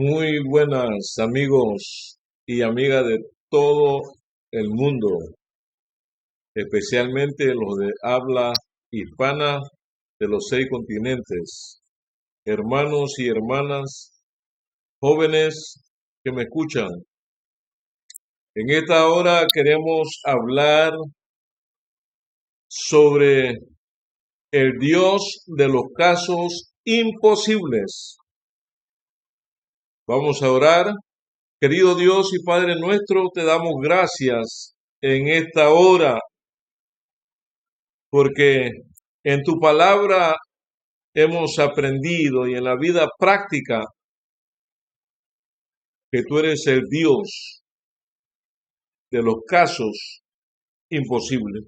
Muy buenas amigos y amigas de todo el mundo, especialmente los de habla hispana de los 6 continentes, hermanos y hermanas, jóvenes que me escuchan. En esta hora queremos hablar sobre el Dios de los casos imposibles. Vamos a orar. Querido Dios y Padre nuestro, te damos gracias en esta hora porque en tu palabra hemos aprendido y en la vida práctica que tú eres el Dios de los casos imposibles.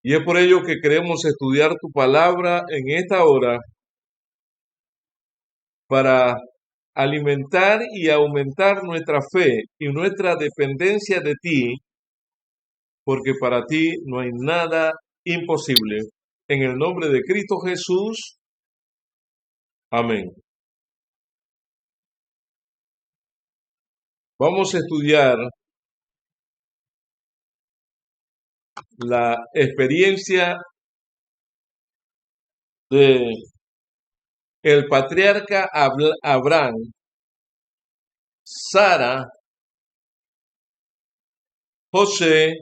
Y es por ello que queremos estudiar tu palabra en esta hora para alimentar y aumentar nuestra fe y nuestra dependencia de ti, porque para ti no hay nada imposible. En el nombre de Cristo Jesús, amén. Vamos a estudiar la experiencia de el patriarca Abraham, Sara, José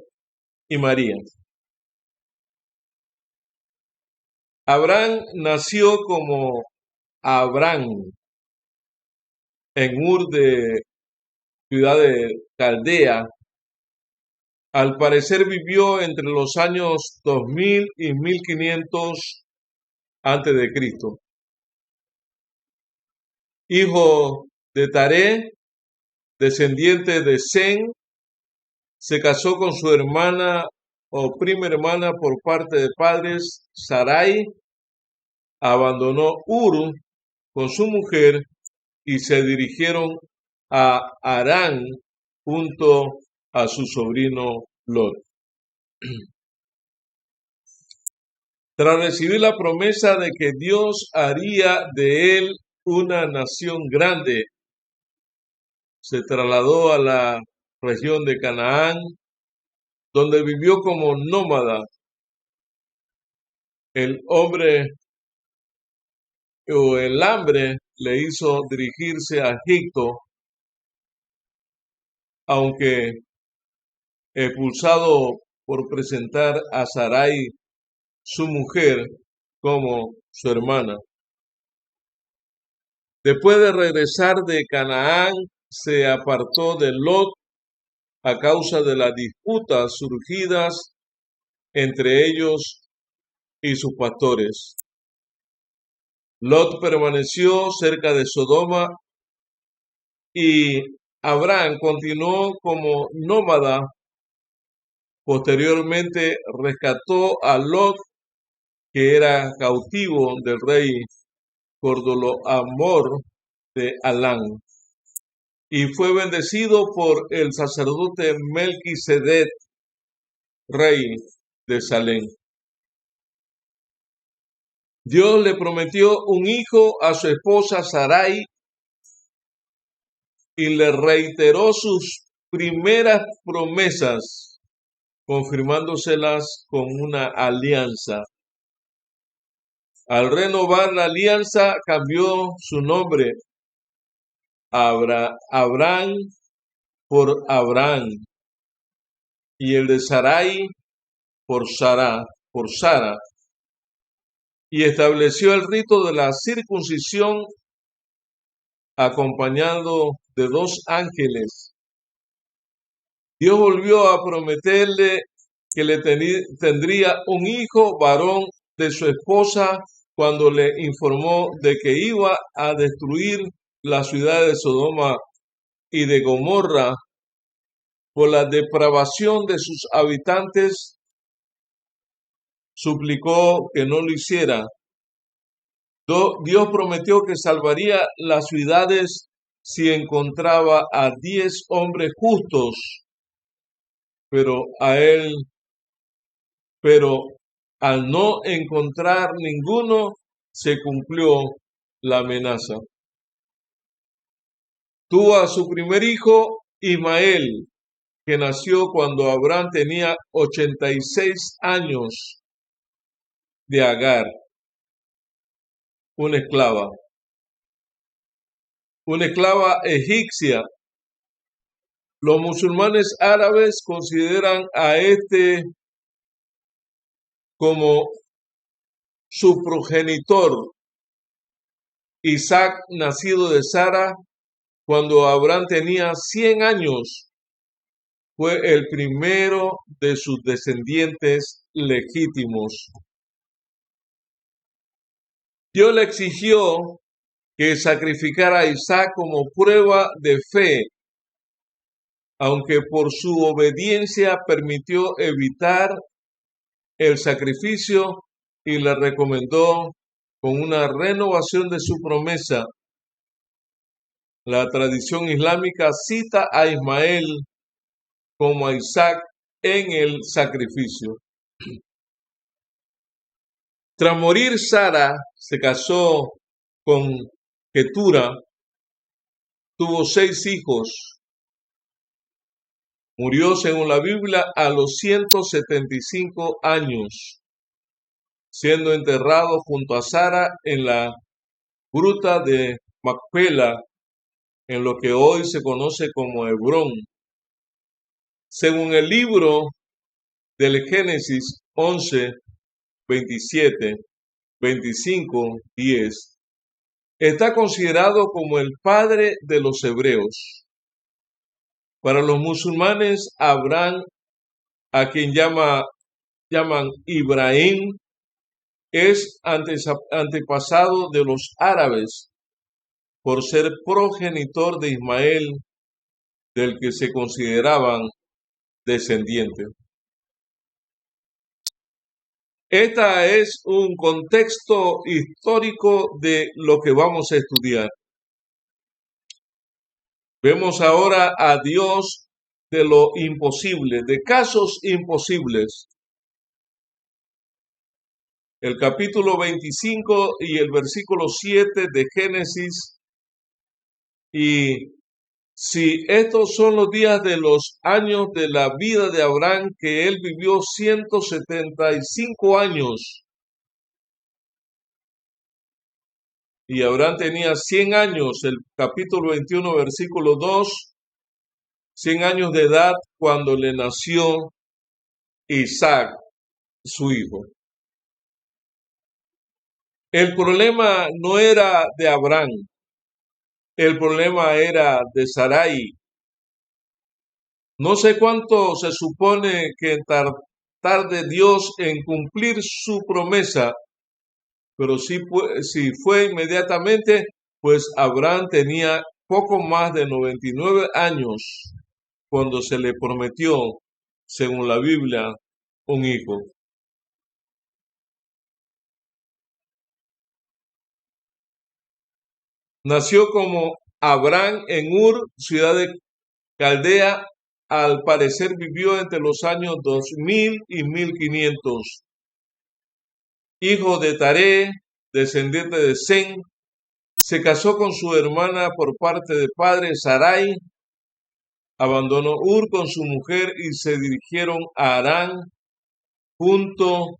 y María. Abraham nació como Abraham en Ur de ciudad de Caldea. Al parecer vivió entre los años 2000 y 1500 antes de Cristo. Hijo de Taré, descendiente de Sem, se casó con su hermana o prima hermana por parte de padres, Sarai, abandonó Ur con su mujer y se dirigieron a Harán junto a su sobrino Lot. Tras recibir la promesa de que Dios haría de él una nación grande, se trasladó a la región de Canaán, donde vivió como nómada. El hambre le hizo dirigirse a Egipto, aunque expulsado por presentar a Sarai, su mujer, como su hermana. Después de regresar de Canaán, se apartó de Lot a causa de las disputas surgidas entre ellos y sus pastores. Lot permaneció cerca de Sodoma y Abraham continuó como nómada. Posteriormente rescató a Lot, que era cautivo del rey Cordoloamor de Alán, y fue bendecido por el sacerdote Melquisedec, rey de Salem. Dios le prometió un hijo a su esposa Sarai y le reiteró sus primeras promesas, confirmándoselas con una alianza. Al renovar la alianza, cambió su nombre Abraham por Abraham y el de Sarai por Sara, y estableció el rito de la circuncisión acompañado de 2 ángeles. Dios volvió a prometerle que le tendría un hijo varón de su esposa cuando le informó de que iba a destruir la ciudad de Sodoma y de Gomorra por la depravación de sus habitantes. Suplicó que no lo hiciera. Dios prometió que salvaría las ciudades si encontraba a 10 hombres justos, pero al no encontrar ninguno, se cumplió la amenaza. Tuvo a su primer hijo, Ismael, que nació cuando Abraham tenía 86 años, de Agar, una esclava, egipcia. Los musulmanes árabes consideran a este como su progenitor, Isaac, nacido de Sara, cuando Abraham tenía 100 años, fue el primero de sus descendientes legítimos. Dios le exigió que sacrificara a Isaac como prueba de fe, aunque por su obediencia permitió evitar el sacrificio y le recomendó con una renovación de su promesa. La tradición islámica cita a Ismael como a Isaac en el sacrificio. Tras morir Sara, se casó con Ketura, tuvo 6 hijos. Murió, según la Biblia, a los 175 años, siendo enterrado junto a Sara en la gruta de Macpela, en lo que hoy se conoce como Hebrón. Según el libro del Génesis 11, 27, 25, 10, está considerado como el padre de los hebreos. Para los musulmanes, Abraham, a quien llaman Ibrahim, es antepasado de los árabes por ser progenitor de Ismael, del que se consideraban descendientes. Este es un contexto histórico de lo que vamos a estudiar. Vemos ahora a Dios de lo imposible, de casos imposibles. El capítulo 25 y el versículo 7 de Génesis. Y si estos son los días de los años de la vida de Abraham, que él vivió 175 años, y Abraham tenía 100 años, el capítulo 21, versículo 2, 100 años de edad cuando le nació Isaac, su hijo. El problema no era de Abraham, el problema era de Sarai. No sé cuánto se supone que tarde Dios en cumplir su promesa, pero si fue inmediatamente, pues Abraham tenía poco más de 99 años cuando se le prometió, según la Biblia, un hijo. Nació como Abraham en Ur, ciudad de Caldea. Al parecer vivió entre los años 2000 y 1500. Hijo de Taré, descendiente de Sem, se casó con su hermana por parte de padre, Sarai. Abandonó Ur con su mujer y se dirigieron a Harán junto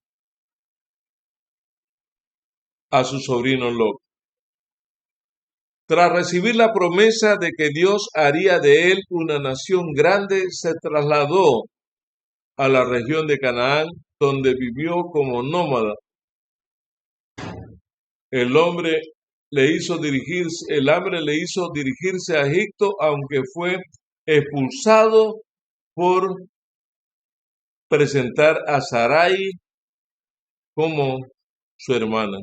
a su sobrino Lot. Tras recibir la promesa de que Dios haría de él una nación grande, se trasladó a la región de Canaán, donde vivió como nómada. El hambre le hizo dirigirse a Egipto, aunque fue expulsado por presentar a Sarai como su hermana.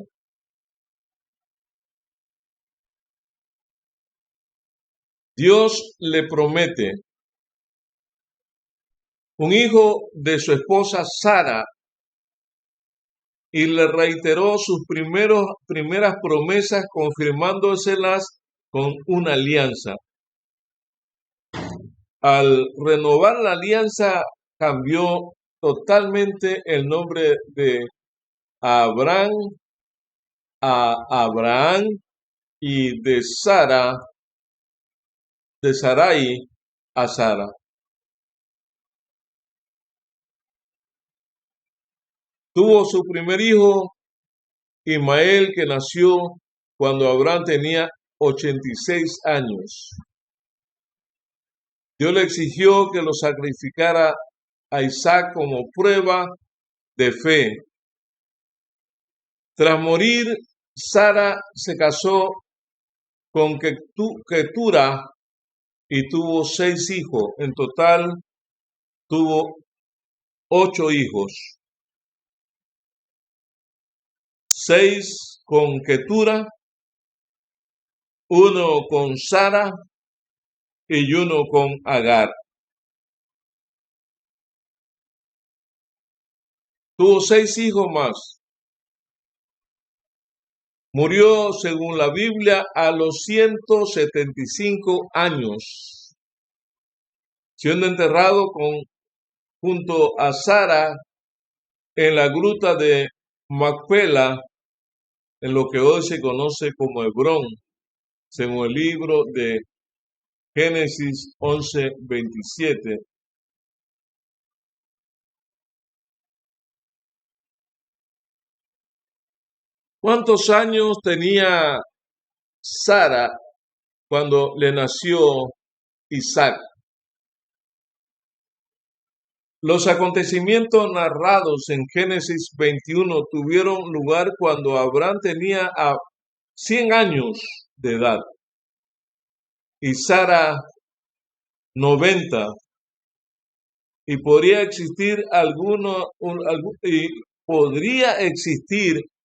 Dios le promete un hijo de su esposa Sara y le reiteró sus primeras promesas, confirmándoselas con una alianza. Al renovar la alianza, cambió totalmente el nombre de Abraham a Abraham y de Sara de Sarai a Sara. Tuvo su primer hijo, Ismael, que nació cuando Abraham tenía 86 años. Dios le exigió que lo sacrificara a Isaac como prueba de fe. Tras morir, Sara se casó con Ketura y tuvo 6 hijos. En total tuvo 8 hijos. 6 con Ketura, 1 con Sara y 1 con Agar. Tuvo 6 hijos más. Murió, según la Biblia, a los 175 años, siendo enterrado junto a Sara en la gruta de Macpela, en lo que hoy se conoce como Hebrón, según el libro de Génesis 11:27. ¿Cuántos años tenía Sara cuando le nació Isaac? Los acontecimientos narrados en Génesis 21 tuvieron lugar cuando Abraham tenía 100 años de edad y Sara 90, y podría existir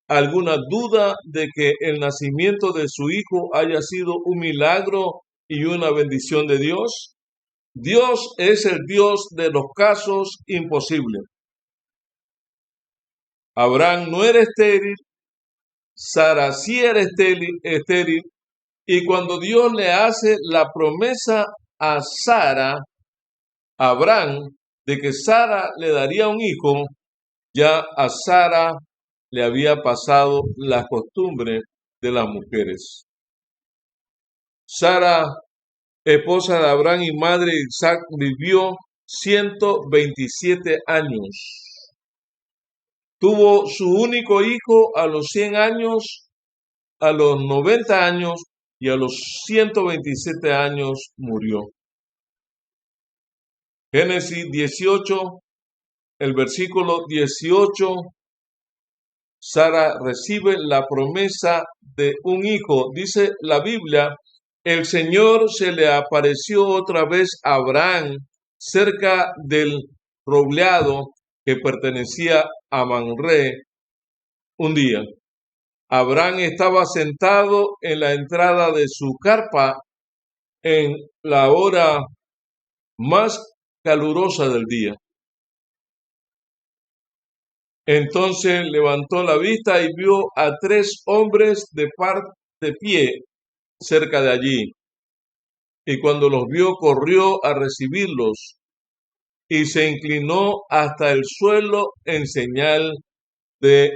alguna duda de que el nacimiento de su hijo haya sido un milagro y una bendición de Dios. Dios es el Dios de los casos imposibles. Abraham no era estéril, Sara sí era estéril, y cuando Dios le hace la promesa a Abraham, de que Sara le daría un hijo, ya a Sara le había pasado la costumbre de las mujeres. Sara, esposa de Abraham y madre de Isaac, vivió 127 años. Tuvo su único hijo a los 100 años, a los 90 años y a los 127 años murió. Génesis 18, el versículo 18, Sara recibe la promesa de un hijo. Dice la Biblia, el Señor se le apareció otra vez a Abraham cerca del roblado que pertenecía a Mamre un día. Abraham estaba sentado en la entrada de su carpa en la hora más calurosa del día. Entonces levantó la vista y vio a 3 hombres de pie cerca de allí. Y cuando los vio, corrió a recibirlos y se inclinó hasta el suelo en señal de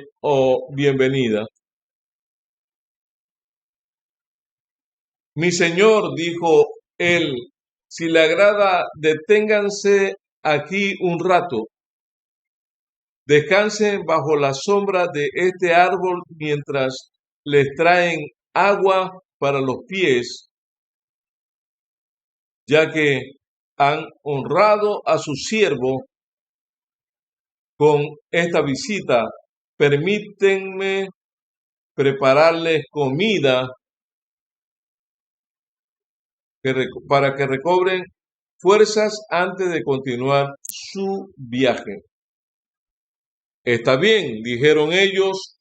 bienvenida. Mi señor, dijo él, si le agrada, deténganse aquí un rato. Descansen bajo la sombra de este árbol mientras les traen agua para los pies, ya que han honrado a su siervo con esta visita. Permítanme prepararles comida para que recobren fuerzas antes de continuar su viaje. Está bien, dijeron ellos,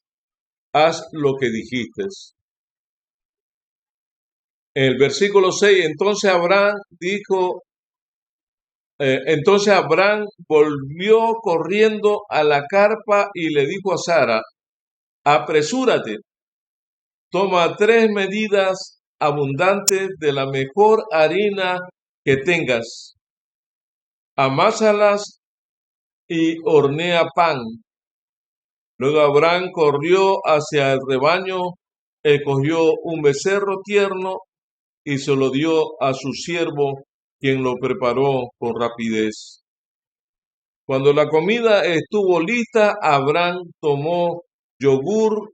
haz lo que dijiste. En el versículo 6, entonces Abraham volvió corriendo a la carpa y le dijo a Sara, apresúrate, toma 3 medidas abundantes de la mejor harina que tengas, amásalas y hornea pan. Luego Abraham corrió hacia el rebaño, cogió un becerro tierno y se lo dio a su siervo, quien lo preparó con rapidez. Cuando la comida estuvo lista, Abraham tomó yogur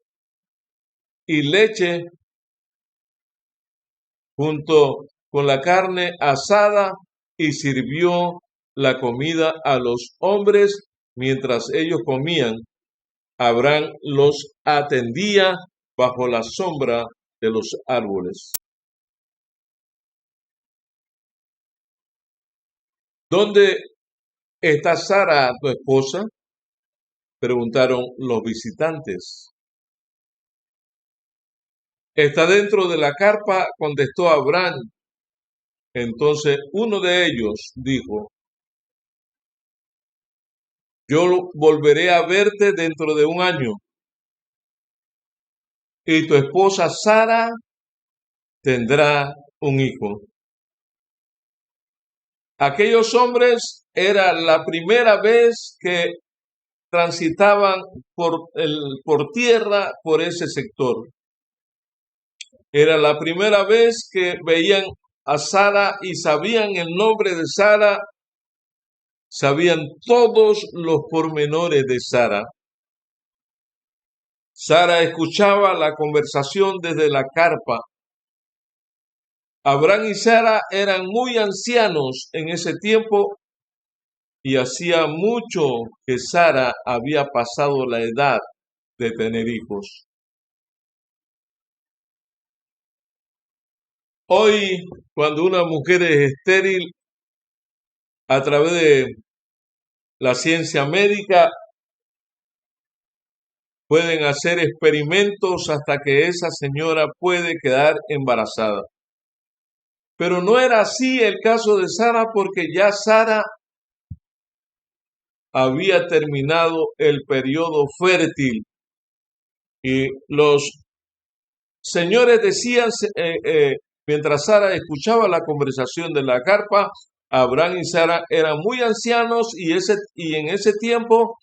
y leche junto con la carne asada y sirvió la comida a los hombres mientras ellos comían. Abraham los atendía bajo la sombra de los árboles. ¿Dónde está Sara, tu esposa?, preguntaron los visitantes. Está dentro de la carpa, contestó Abraham. Entonces uno de ellos dijo: yo volveré a verte dentro de un año, y tu esposa Sara tendrá un hijo. Aquellos hombres era la primera vez que transitaban por tierra por ese sector. Era la primera vez que veían a Sara y sabían el nombre de Sara, sabían todos los pormenores de Sara. Sara escuchaba la conversación desde la carpa. Abraham y Sara eran muy ancianos en ese tiempo y hacía mucho que Sara había pasado la edad de tener hijos. Hoy, cuando una mujer es estéril, a través de la ciencia médica, pueden hacer experimentos hasta que esa señora puede quedar embarazada. Pero no era así el caso de Sara, porque ya Sara había terminado el periodo fértil. Y los señores decían, mientras Sara escuchaba la conversación de la carpa, Abraham y Sara eran muy ancianos y en ese tiempo,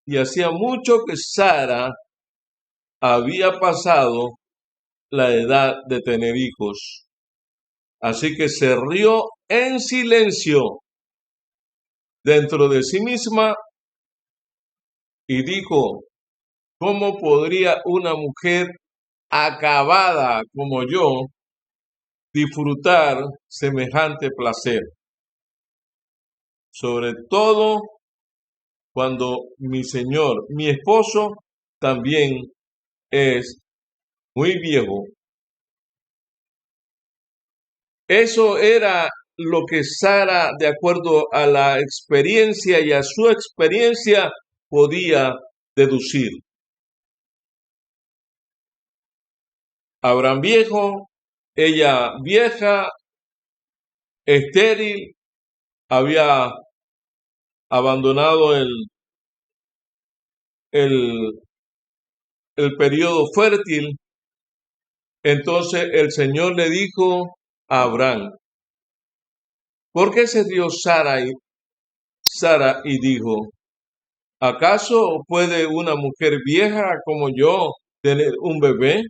y hacía mucho que Sara había pasado la edad de tener hijos. Así que se rió en silencio dentro de sí misma y dijo: ¿cómo podría una mujer acabada como yo disfrutar semejante placer? Sobre todo cuando mi señor, mi esposo, también es muy viejo. Eso era lo que Sara, de acuerdo a la experiencia y a su experiencia, podía deducir. Abraham viejo, ella vieja, estéril, había abandonado el periodo fértil. Entonces el Señor le dijo a Abraham: ¿por qué se dio Sara y dijo: ¿acaso puede una mujer vieja como yo tener un bebé?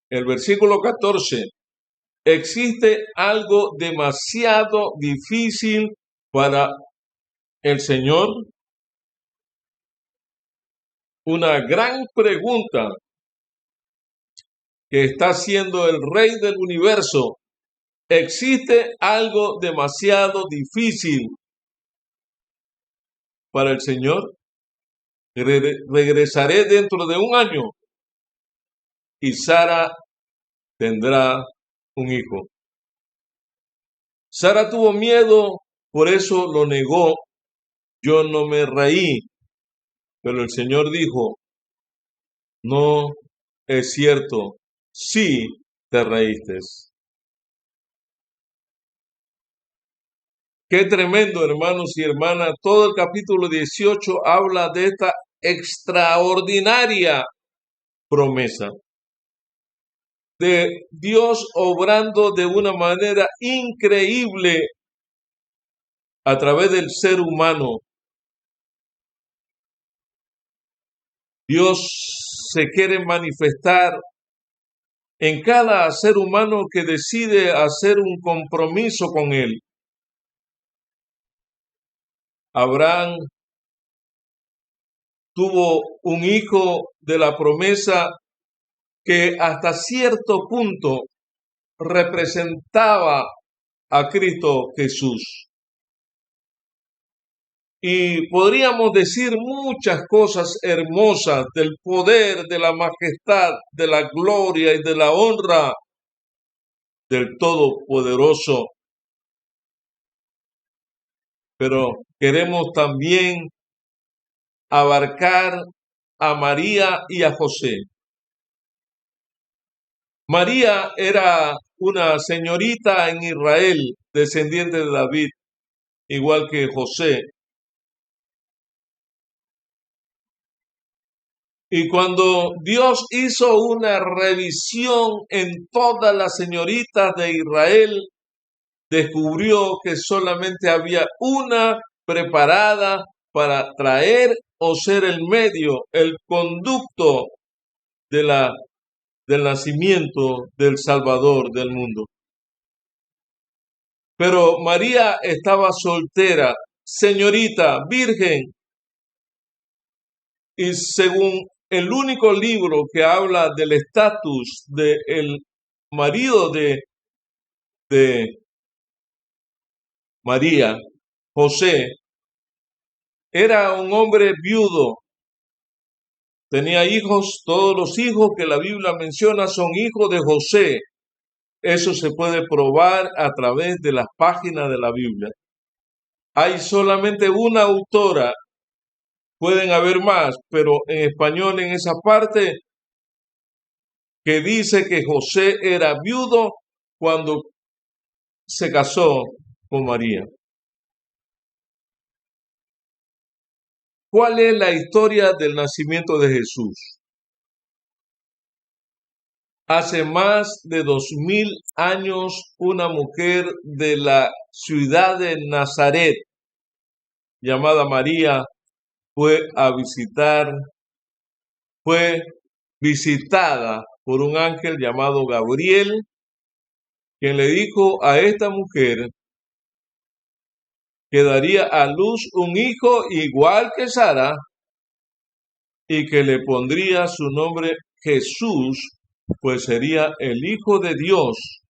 El versículo 14. ¿Existe algo demasiado difícil para el Señor? Una gran pregunta que está haciendo el Rey del universo. ¿Existe algo demasiado difícil para el Señor? Regresaré dentro de un año y Sara tendrá un hijo. Sara tuvo miedo, por eso lo negó. Yo no me reí, pero el Señor dijo: no es cierto, sí te reíste. Qué tremendo, hermanos y hermanas. Todo el capítulo 18 habla de esta extraordinaria promesa de Dios obrando de una manera increíble a través del ser humano. Dios se quiere manifestar en cada ser humano que decide hacer un compromiso con Él. Abraham tuvo un hijo de la promesa que hasta cierto punto representaba a Cristo Jesús. Y podríamos decir muchas cosas hermosas del poder, de la majestad, de la gloria y de la honra del Todopoderoso. Pero queremos también abarcar a María y a José. María era una señorita en Israel, descendiente de David, igual que José. Y cuando Dios hizo una revisión en todas las señoritas de Israel, descubrió que solamente había una preparada para traer o ser el medio, el conducto del nacimiento del Salvador del mundo. Pero María estaba soltera, señorita, virgen, y según el único libro que habla del estatus del marido de María, José, era un hombre viudo, tenía hijos, todos los hijos que la Biblia menciona son hijos de José. Eso se puede probar a través de las páginas de la Biblia. Hay solamente una autora, pueden haber más, pero en español en esa parte que dice que José era viudo cuando se casó con María. ¿Cuál es la historia del nacimiento de Jesús? Hace más de 2000 años, una mujer de la ciudad de Nazaret, llamada María, fue visitada por un ángel llamado Gabriel, quien le dijo a esta mujer que daría a luz un hijo igual que Sara y que le pondría su nombre Jesús, pues sería el Hijo de Dios.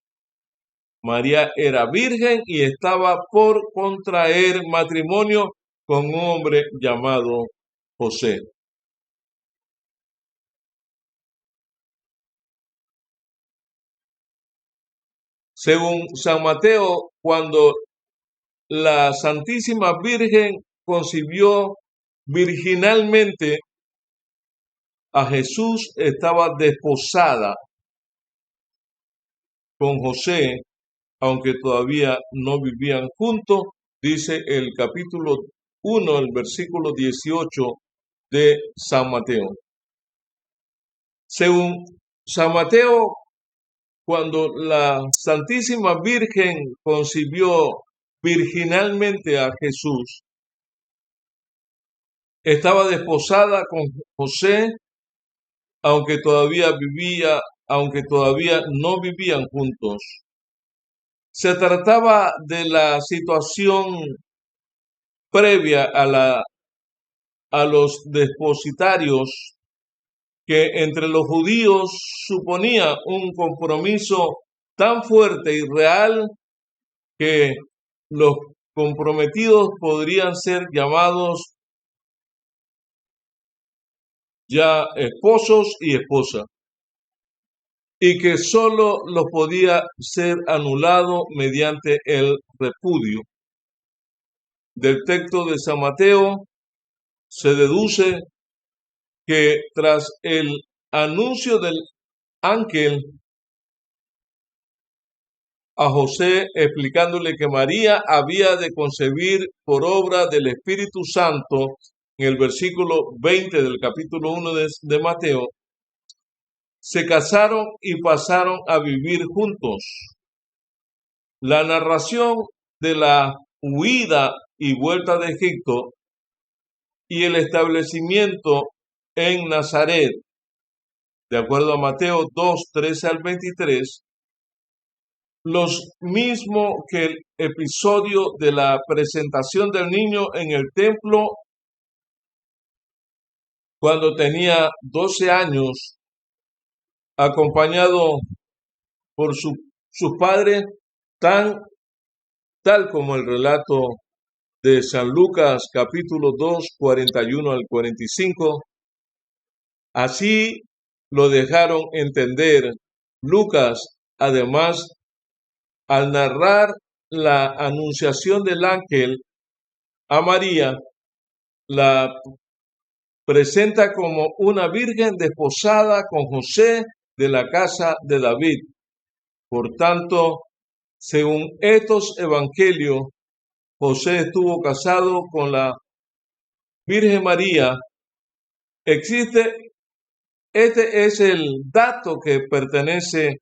María era virgen y estaba por contraer matrimonio con un hombre llamado José. Según San Mateo, cuando la Santísima Virgen concibió virginalmente a Jesús, estaba desposada con José, aunque todavía no vivían juntos, dice el capítulo 1, el versículo 18 de San Mateo. Según San Mateo, cuando la Santísima Virgen concibió virginalmente a Jesús, estaba desposada con José, aunque todavía no vivían juntos. Se trataba de la situación previa a los depositarios, que entre los judíos suponía un compromiso tan fuerte y real que los comprometidos podrían ser llamados ya esposos y esposas, y que sólo los podía ser anulado mediante el repudio. Del texto de San Mateo se deduce que tras el anuncio del ángel a José explicándole que María había de concebir por obra del Espíritu Santo, en el versículo 20 del capítulo 1 de Mateo, se casaron y pasaron a vivir juntos. La narración de la huida y vuelta de Egipto y el establecimiento en Nazaret de acuerdo a Mateo 2, 13 al 23, los mismos que el episodio de la presentación del niño en el templo cuando tenía 12 años, acompañado por sus padres, tal como el relato de San Lucas capítulo 2, 41 al 45. Así lo dejaron entender Lucas, además, al narrar la anunciación del ángel a María, la presenta como una virgen desposada con José de la casa de David. Por tanto, según estos evangelios, José estuvo casado con la Virgen María. Este es el dato que pertenece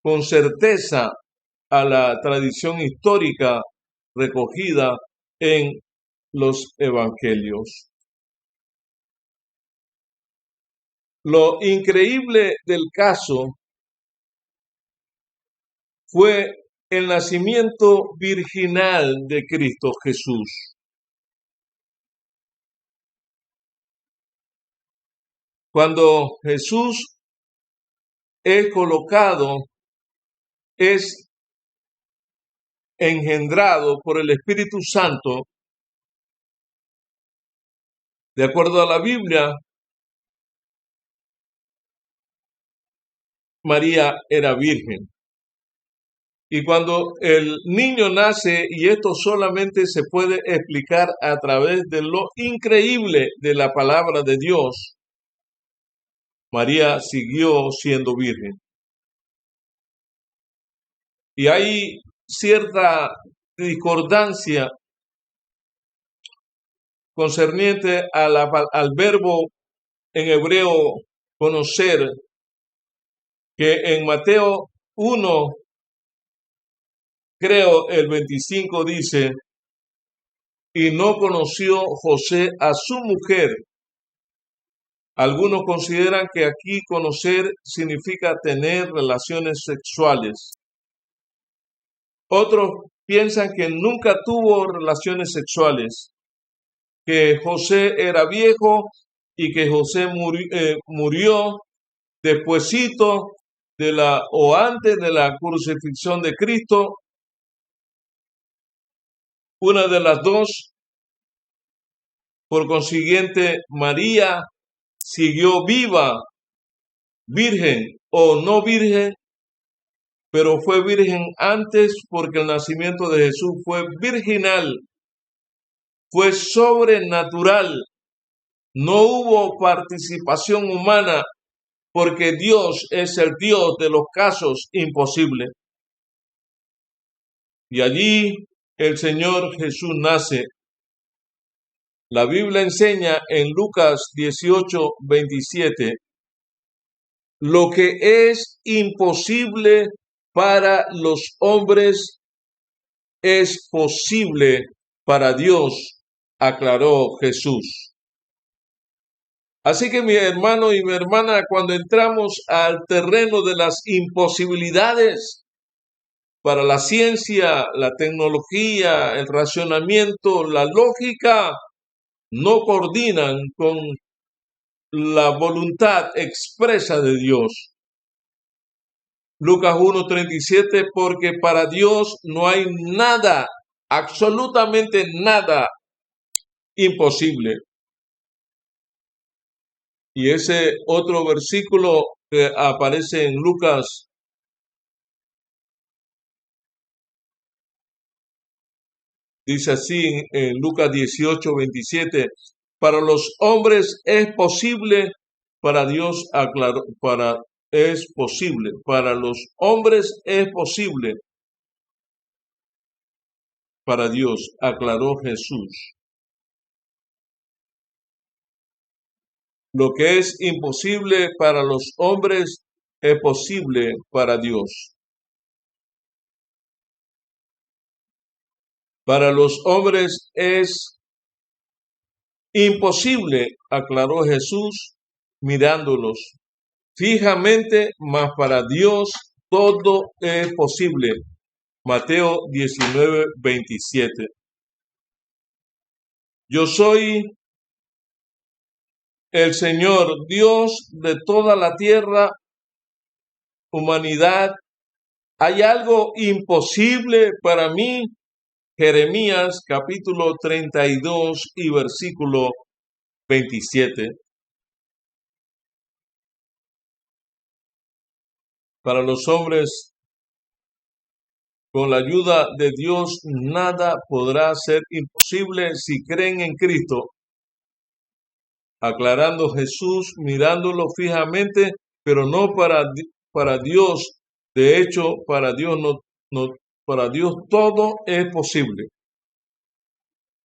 con certeza a la tradición histórica recogida en los evangelios. Lo increíble del caso fue el nacimiento virginal de Cristo Jesús. Cuando Jesús es colocado, es engendrado por el Espíritu Santo, de acuerdo a la Biblia, María era virgen. Y cuando el niño nace, y esto solamente se puede explicar a través de lo increíble de la palabra de Dios, María siguió siendo virgen. Y hay cierta discordancia concerniente al verbo en hebreo conocer, que en Mateo 1, creo el 25 dice, y no conoció José a su mujer. Algunos consideran que aquí conocer significa tener relaciones sexuales. Otros piensan que nunca tuvo relaciones sexuales, que José era viejo y que José murió despuesito o antes de la crucifixión de Cristo. Una de las dos. Por consiguiente, María siguió viva, virgen o no virgen, pero fue virgen antes porque el nacimiento de Jesús fue virginal, fue sobrenatural. No hubo participación humana porque Dios es el Dios de los casos imposibles. Y allí el Señor Jesús nace. La Biblia enseña en Lucas 18, 27, lo que es imposible para los hombres es posible para Dios, aclaró Jesús. Así que mi hermano y mi hermana, cuando entramos al terreno de las imposibilidades para la ciencia, la tecnología, el racionamiento, la lógica, no coordinan con la voluntad expresa de Dios. Lucas 1:37, porque para Dios no hay nada, absolutamente nada imposible. Y ese otro versículo que aparece en Lucas dice así en Lucas 18:27, para los hombres es posible, para Dios es posible, para los hombres es posible, para Dios, aclaró Jesús. Lo que es imposible para los hombres es posible para Dios. Para los hombres es imposible, aclaró Jesús mirándolos. fijamente, mas para Dios todo es posible. Mateo 19:27. Yo soy el Señor, Dios de toda la tierra, humanidad. ¿Hay algo imposible para mí? Jeremías capítulo 32 y versículo 27. Para los hombres, con la ayuda de Dios, nada podrá ser imposible si creen en Cristo. Aclarando Jesús, mirándolo fijamente, pero no para Dios. De hecho, para Dios para Dios todo es posible.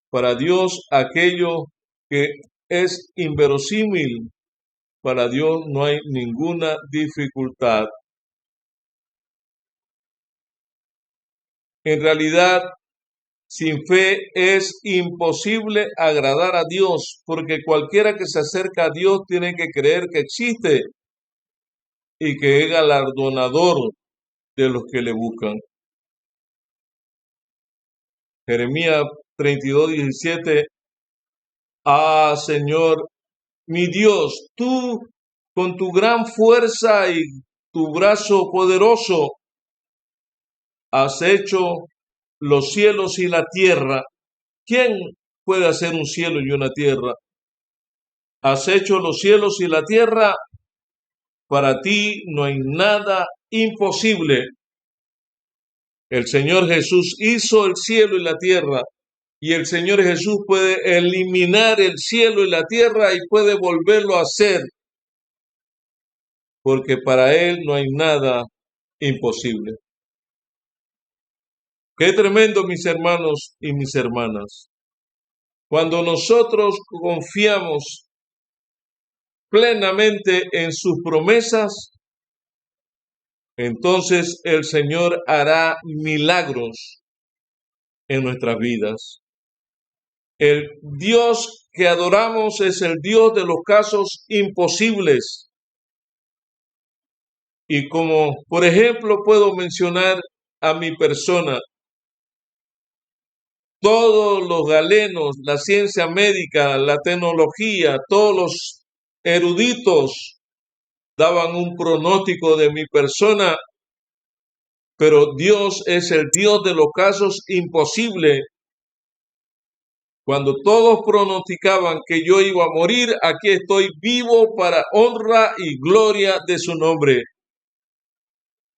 Para Dios aquello que es inverosímil, para Dios no hay ninguna dificultad. En realidad, sin fe es imposible agradar a Dios, porque cualquiera que se acerca a Dios tiene que creer que existe y que es galardonador de los que le buscan. Jeremías 32:17. Ah, Señor, mi Dios, tú con tu gran fuerza y tu brazo poderoso has hecho los cielos y la tierra. ¿Quién puede hacer un cielo y una tierra? Has hecho los cielos y la tierra. Para ti no hay nada imposible. El Señor Jesús hizo el cielo y la tierra, y el Señor Jesús puede eliminar el cielo y la tierra y puede volverlo a hacer, porque para Él no hay nada imposible. Qué tremendo, mis hermanos y mis hermanas. Cuando nosotros confiamos plenamente en sus promesas, entonces el Señor hará milagros en nuestras vidas. El Dios que adoramos es el Dios de los casos imposibles. Y como, por ejemplo, puedo mencionar a mi persona, todos los galenos, la ciencia médica, la tecnología, todos los eruditos daban un pronóstico de mi persona, pero Dios es el Dios de los casos imposibles. Cuando todos pronosticaban que yo iba a morir, aquí estoy vivo para honra y gloria de su nombre.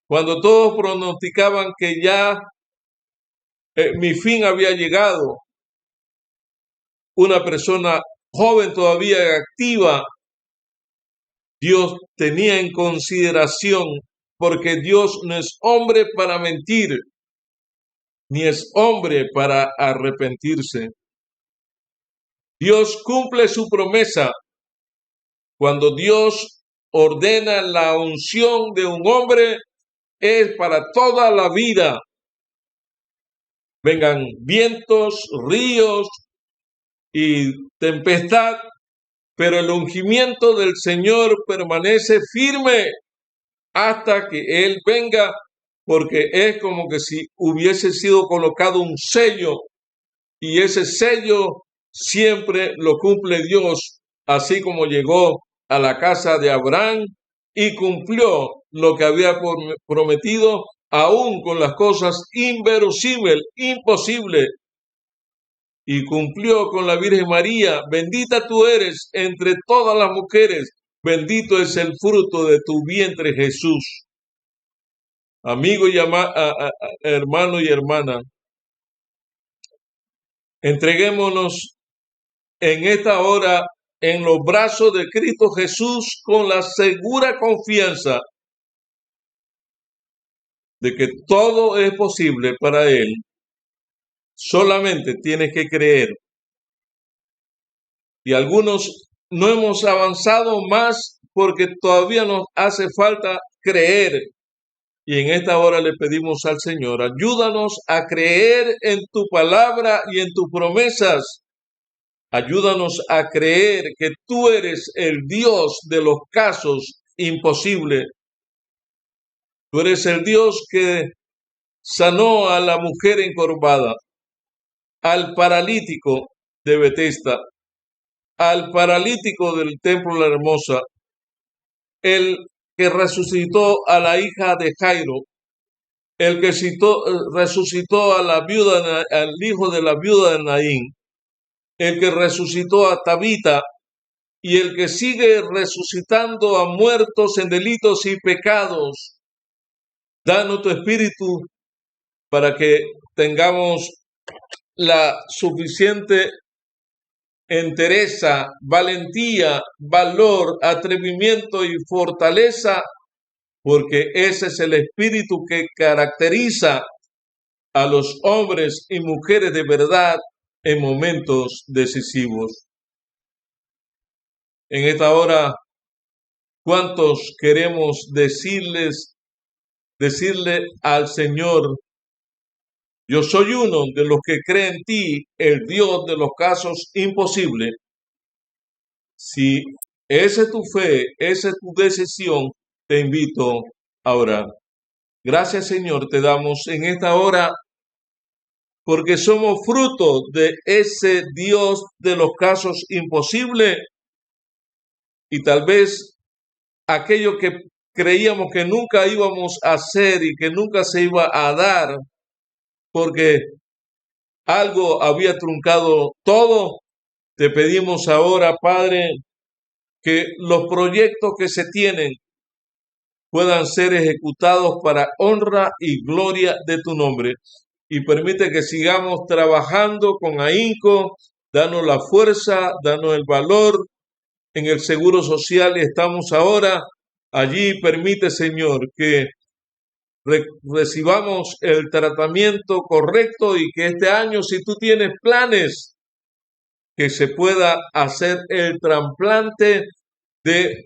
Cuando todos pronosticaban que ya mi fin había llegado, una persona joven todavía activa, Dios tenía en consideración, porque Dios no es hombre para mentir, ni es hombre para arrepentirse. Dios cumple su promesa. Cuando Dios ordena la unción de un hombre, es para toda la vida. Vengan vientos, ríos y tempestad, pero el ungimiento del Señor permanece firme hasta que Él venga, porque es como que si hubiese sido colocado un sello, y ese sello siempre lo cumple Dios, así como llegó a la casa de Abraham y cumplió lo que había prometido, aún con las cosas inverosímiles, imposibles, y cumplió con la Virgen María. Bendita tú eres entre todas las mujeres, bendito es el fruto de tu vientre, Jesús. Amigo y hermano y hermana, entreguémonos en esta hora en los brazos de Cristo Jesús con la segura confianza de que todo es posible para Él. Solamente tienes que creer. Y algunos no hemos avanzado más porque todavía nos hace falta creer. Y en esta hora le pedimos al Señor, ayúdanos a creer en tu palabra y en tus promesas. Ayúdanos a creer que tú eres el Dios de los casos imposible. Tú eres el Dios que sanó a la mujer encorvada, al paralítico de Betesda, al paralítico del templo La Hermosa, el que resucitó a la hija de Jairo, el que resucitó a la viuda, al hijo de la viuda de Naín, el que resucitó a Tabita y el que sigue resucitando a muertos en delitos y pecados. Danos tu espíritu para que tengamos la suficiente entereza, valentía, valor, atrevimiento y fortaleza, porque ese es el espíritu que caracteriza a los hombres y mujeres de verdad en momentos decisivos. En esta hora, ¿cuántos queremos decirle al Señor: yo soy uno de los que cree en ti, el Dios de los casos imposibles? Si esa es tu fe, esa es tu decisión, te invito a orar. Gracias, Señor, te damos en esta hora porque somos fruto de ese Dios de los casos imposibles, y tal vez aquello que creíamos que nunca íbamos a hacer y que nunca se iba a dar porque algo había truncado todo, te pedimos ahora, Padre, que los proyectos que se tienen puedan ser ejecutados para honra y gloria de tu nombre. Y permite que sigamos trabajando con ahínco, danos la fuerza, danos el valor. En el Seguro Social estamos ahora. Allí permite, Señor, que recibamos el tratamiento correcto y que este año, si tú tienes planes, que se pueda hacer el trasplante de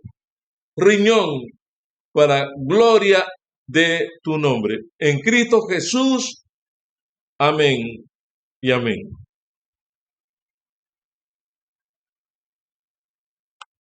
riñón para gloria de tu nombre. En Cristo Jesús. Amén y amén.